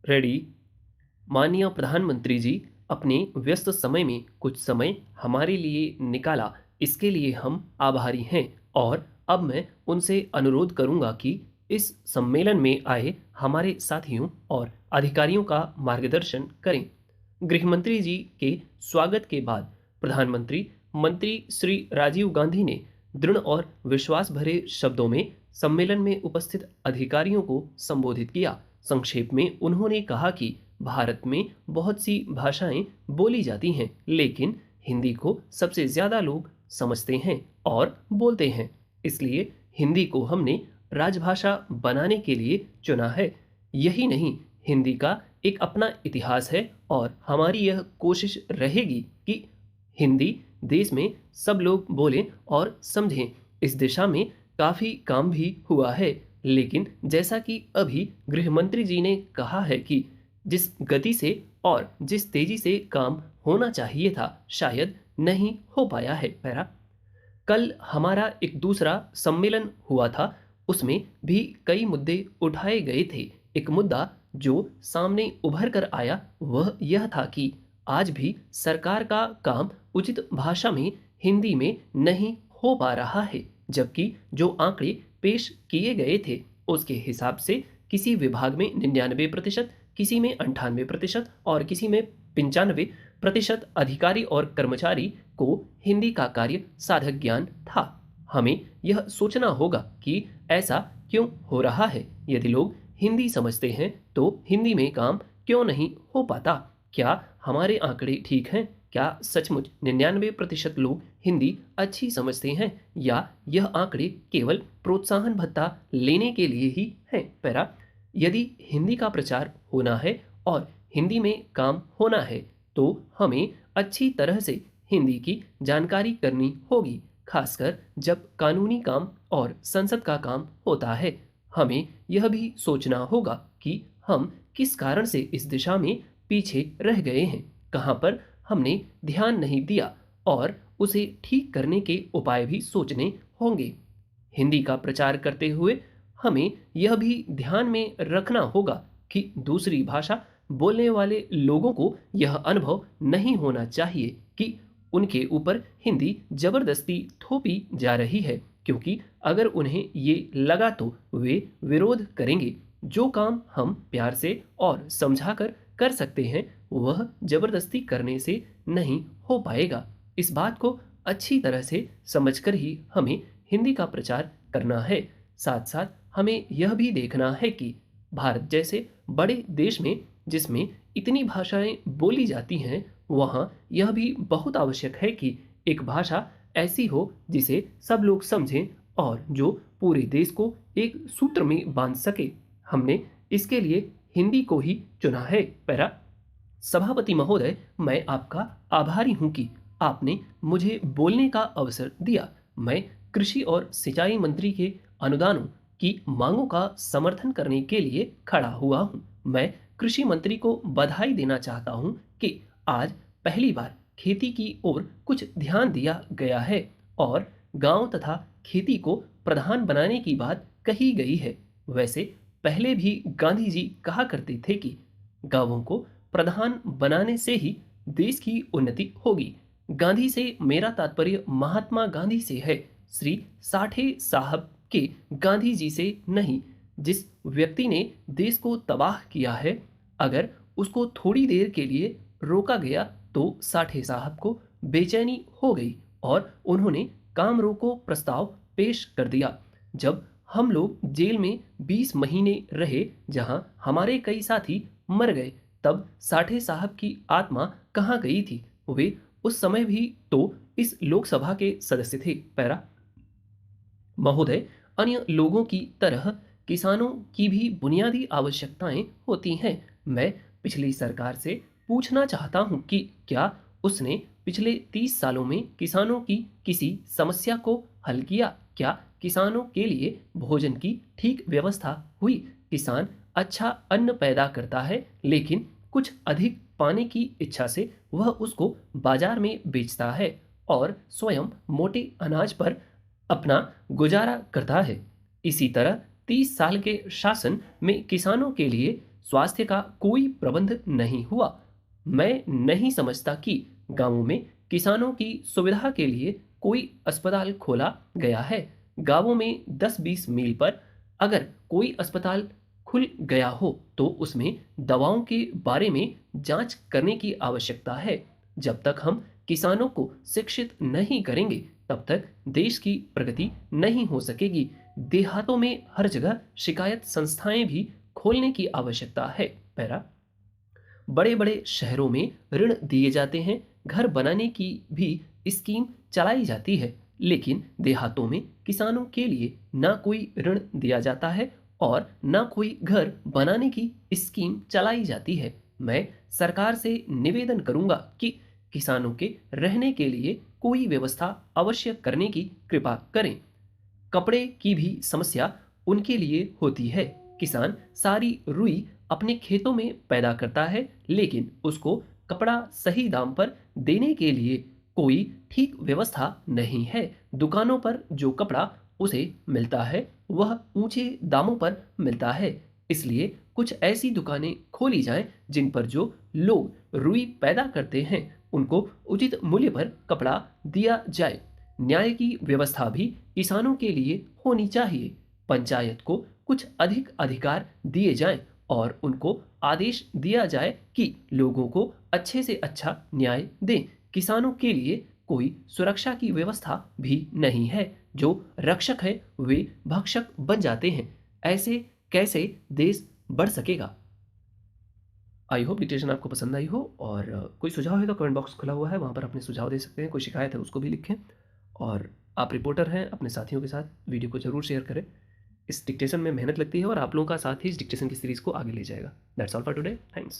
Ready. माननीय प्रधानमंत्री जी, अपने व्यस्त समय में कुछ समय हमारे लिए निकाला, इसके लिए हम आभारी हैं। और अब मैं उनसे अनुरोध करूंगा कि इस सम्मेलन में आए हमारे साथियों और अधिकारियों का मार्गदर्शन करें। गृह मंत्री जी के स्वागत के बाद प्रधानमंत्री मंत्री श्री राजीव गांधी ने दृढ़ और विश्वास भरे शब्दों में सम्मेलन में उपस्थित अधिकारियों को संबोधित किया। संक्षेप में उन्होंने कहा कि भारत में बहुत सी भाषाएं बोली जाती हैं, लेकिन हिंदी को सबसे ज़्यादा लोग समझते हैं और बोलते हैं। इसलिए हिंदी को हमने राजभाषा बनाने के लिए चुना है। यही नहीं, हिंदी का एक अपना इतिहास है और हमारी यह कोशिश रहेगी कि हिंदी देश में सब लोग बोलें और समझें। इस दिशा में काफ़ी काम भी हुआ है, लेकिन जैसा कि अभी गृह मंत्री जी ने कहा है कि जिस गति से और जिस तेजी से काम होना चाहिए था, शायद नहीं हो पाया है। पैरा, कल हमारा एक दूसरा सम्मेलन हुआ था, उसमें भी कई मुद्दे उठाए गए थे। एक मुद्दा जो सामने उभर कर आया वह यह था कि आज भी सरकार का काम उचित भाषा में हिंदी में नहीं हो पा रहा है, जबकि जो आंकड़े पेश किए गए थे उसके हिसाब से किसी विभाग में 99%, किसी में 98% और किसी में 95% अधिकारी और कर्मचारी को हिंदी का कार्य साधक ज्ञान था। हमें यह सोचना होगा कि ऐसा क्यों हो रहा है। यदि लोग हिंदी समझते हैं तो हिंदी में काम क्यों नहीं हो पाता? क्या हमारे आंकड़े ठीक हैं? क्या सचमुच 99% लोग हिंदी अच्छी समझते हैं, या यह आंकड़े केवल प्रोत्साहन भत्ता लेने के लिए ही हैं? पैरा, यदि हिंदी का प्रचार होना है और हिंदी में काम होना है तो हमें अच्छी तरह से हिंदी की जानकारी करनी होगी, खासकर जब कानूनी काम और संसद का काम होता है। हमें यह भी सोचना होगा कि हम किस कारण से इस दिशा में पीछे रह गए हैं, कहाँ पर हमने ध्यान नहीं दिया, और उसे ठीक करने के उपाय भी सोचने होंगे। हिंदी का प्रचार करते हुए हमें यह भी ध्यान में रखना होगा कि दूसरी भाषा बोलने वाले लोगों को यह अनुभव नहीं होना चाहिए कि उनके ऊपर हिंदी जबरदस्ती थोपी जा रही है, क्योंकि अगर उन्हें ये लगा तो वे विरोध करेंगे। जो काम हम प्यार से और समझाकर कर सकते हैं वह जबरदस्ती करने से नहीं हो पाएगा। इस बात को अच्छी तरह से समझकर ही हमें हिंदी का प्रचार करना है। साथ साथ हमें यह भी देखना है कि भारत जैसे बड़े देश में, जिसमें इतनी भाषाएं बोली जाती हैं, वहाँ यह भी बहुत आवश्यक है कि एक भाषा ऐसी हो जिसे सब लोग समझें और जो पूरे देश को एक सूत्र में बांध सके। हमने इसके लिए हिंदी को ही चुना है। पैरा, सभापति महोदय, मैं आपका आभारी हूं कि आपने मुझे बोलने का अवसर दिया। मैं कृषि और सिंचाई मंत्री के अनुदानों की मांगों का समर्थन करने के लिए खड़ा हुआ हूं। मैं कृषि मंत्री को बधाई देना चाहता हूं कि आज पहली बार खेती की ओर कुछ ध्यान दिया गया है और गांव तथा खेती को प्रधान बनाने की बात कही गई है। वैसे पहले भी गांधी जी कहा करते थे कि गांवों को प्रधान बनाने से ही देश की उन्नति होगी। गांधी से मेरा तात्पर्य महात्मा गांधी से है, श्री साठे साहब के गांधी जी से नहीं। जिस व्यक्ति ने देश को तबाह किया है, अगर उसको थोड़ी देर के लिए रोका गया तो साठे साहब को बेचैनी हो गई और उन्होंने काम रोको प्रस्ताव पेश कर दिया। जब हम लोग जेल में 20 महीने रहे, जहां हमारे कई साथी मर गए, तब साठे साहब की आत्मा कहाँ गई थी? वे उस समय भी तो इस लोकसभा के सदस्य थे। पैरा, महोदय, अन्य लोगों की तरह किसानों की भी बुनियादी आवश्यकताएं होती हैं। मैं पिछली सरकार से पूछना चाहता हूं कि क्या उसने पिछले 30 सालों में किसानों की किसी समस्या को हल किया? क्या किसानों के लिए भोजन की ठीक व्यवस्था हुई? किसान अच्छा अन्न पैदा करता है, लेकिन कुछ अधिक पाने की इच्छा से वह उसको बाजार में बेचता है और स्वयं मोटे अनाज पर अपना गुजारा करता है। इसी तरह 30 साल के शासन में किसानों के लिए स्वास्थ्य का कोई प्रबंध नहीं हुआ। मैं नहीं समझता कि गांवों में किसानों की सुविधा के लिए कोई अस्पताल खोला गया है। गांवों में 10-20 मील पर अगर कोई अस्पताल खुल गया हो तो उसमें दवाओं के बारे में जांच करने की आवश्यकता है। जब तक हम किसानों को शिक्षित नहीं करेंगे तब तक देश की प्रगति नहीं हो सकेगी। देहातों में हर जगह शिकायत संस्थाएं भी खोलने की आवश्यकता है। पैरा बड़े बड़े शहरों में ऋण दिए जाते हैं, घर बनाने की भी स्कीम चलाई जाती है, लेकिन देहातों में किसानों के लिए ना कोई ऋण दिया जाता है और ना कोई घर बनाने की स्कीम चलाई जाती है। मैं सरकार से निवेदन करूंगा कि किसानों के रहने के लिए कोई व्यवस्था अवश्य करने की कृपा करें। कपड़े की भी समस्या उनके लिए होती है। किसान सारी रुई अपने खेतों में पैदा करता है, लेकिन उसको कपड़ा सही दाम पर देने के लिए कोई ठीक व्यवस्था नहीं है। दुकानों पर जो कपड़ा उसे मिलता है वह ऊंचे दामों पर मिलता है। इसलिए कुछ ऐसी दुकानें खोली जाएं जिन पर जो लोग रुई पैदा करते हैं उनको उचित मूल्य पर कपड़ा दिया जाए। न्याय की व्यवस्था भी किसानों के लिए होनी चाहिए। पंचायत को कुछ अधिक अधिकार दिए जाएं और उनको आदेश दिया जाए कि लोगों को अच्छे से अच्छा न्याय दें। किसानों के लिए कोई सुरक्षा की व्यवस्था भी नहीं है। जो रक्षक है वे भक्षक बन जाते हैं। ऐसे कैसे देश बढ़ सकेगा। आई होप डिटेशन आपको पसंद आई हो, और कोई सुझाव है तो कमेंट बॉक्स खुला हुआ है, वहाँ पर अपने सुझाव दे सकते हैं। कोई शिकायत है उसको भी लिखें, और आप रिपोर्टर हैं, अपने साथियों के साथ वीडियो को ज़रूर शेयर करें। इस डिक्टेशन में मेहनत लगती है और आप लोगों का साथ ही इस डिक्टेशन की सीरीज़ को आगे ले जाएगा। That's all for today. Thanks.